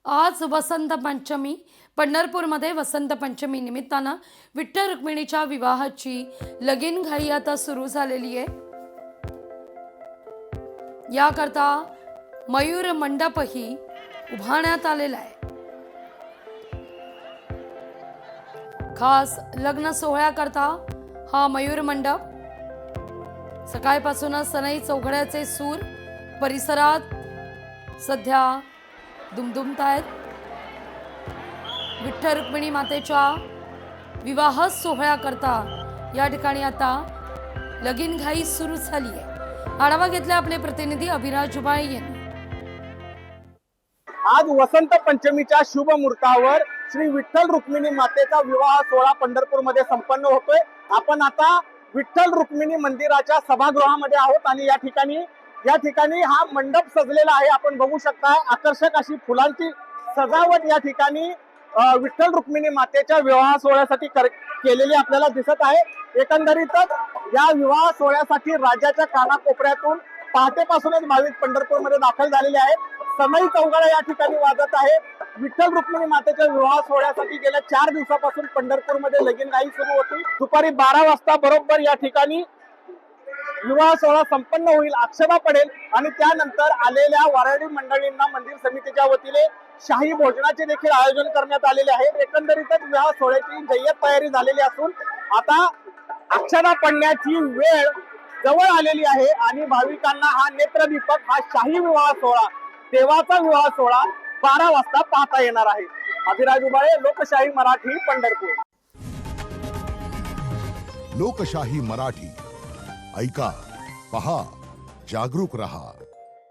आज वसंत पंचमी पंढरपूरमध्ये वसंत पंचमी निमित्तानं विठ्ठल रुक्मिणीच्या विवाहाची लगीनघाई आता सुरू झालेली आहे। याकरता मयूर मंडपही उभारण्यात आलेला आहे। खास लग्न सोहळ्याकरता हा मयूर मंडप सकाळपासूनच सनई चौघड्याचे सूर परिसरात सध्या दुमदुमतायत। विठ्ठल रुक्मिणी मातेच्या विवाह सोहळ्याकरता या ठिकाणी आता लगीनघाई सुरू झाली आहे। आढावा घेतला आपले प्रतिनिधी अभिराज जुबाळे यांनी। आज वसंत पंचमीच्या शुभ मुहूर्तावर श्री विठ्ठल रुक्मिणी मातेचा विवाह सोहळा पंढरपूरमध्ये संपन्न होतोय। आपण आता विठ्ठल रुक्मिणी मंदिराच्या सभागृहामध्ये आहोत आणि या ठिकाणी हा मंडप सजलेला आहे। आपण बघू शकता आकर्षक अशी फुलांची सजावट या ठिकाणी विठ्ठल रुक्मिणी मातेच्या विवाह सोहळ्यासाठी केलेली आपल्याला दिसत आहे। एकंदरीतच या विवाह सोहळ्यासाठी राज्याच्या कानाकोपऱ्यातून पहाटेपासूनच भाविक पंढरपूरमध्ये दाखल झालेले आहेत। सनई चौघडा या ठिकाणी वाजत आहे। विठ्ठल रुक्मिणी मातेच्या विवाह सोहळ्यासाठी गेल्या 4 दिवसापासून पंढरपूरमध्ये लगीनघाई सुरू होती। दुपारी 12 वाजता बरोबर या ठिकाणी विवाह सोहळा संपन्न होईल, अक्षता पडेल आणि त्यानंतर आलेल्या वऱ्हाडी मंडळींना मंदिर समितीच्या वतीने शाही भोजनाचे देखील आयोजन करण्यात आलेले आहे। एकंदरीतच विवाह सोहळ्याची जय्यत तयारी झालेली असून आता अक्षता पडण्याची वेळ जवळ आलेली आहे आणि भाविकांना हा नेत्रदीपक, हा शाही विवाह सोहळा, देवाचा विवाह सोहळा 12 वाजता पाहता येणार आहे। अभिराज जुबाळे, लोकशाही मराठी, पंढरपूर। लोकशाही मराठी ऐका, पहा, जागरूक रहा।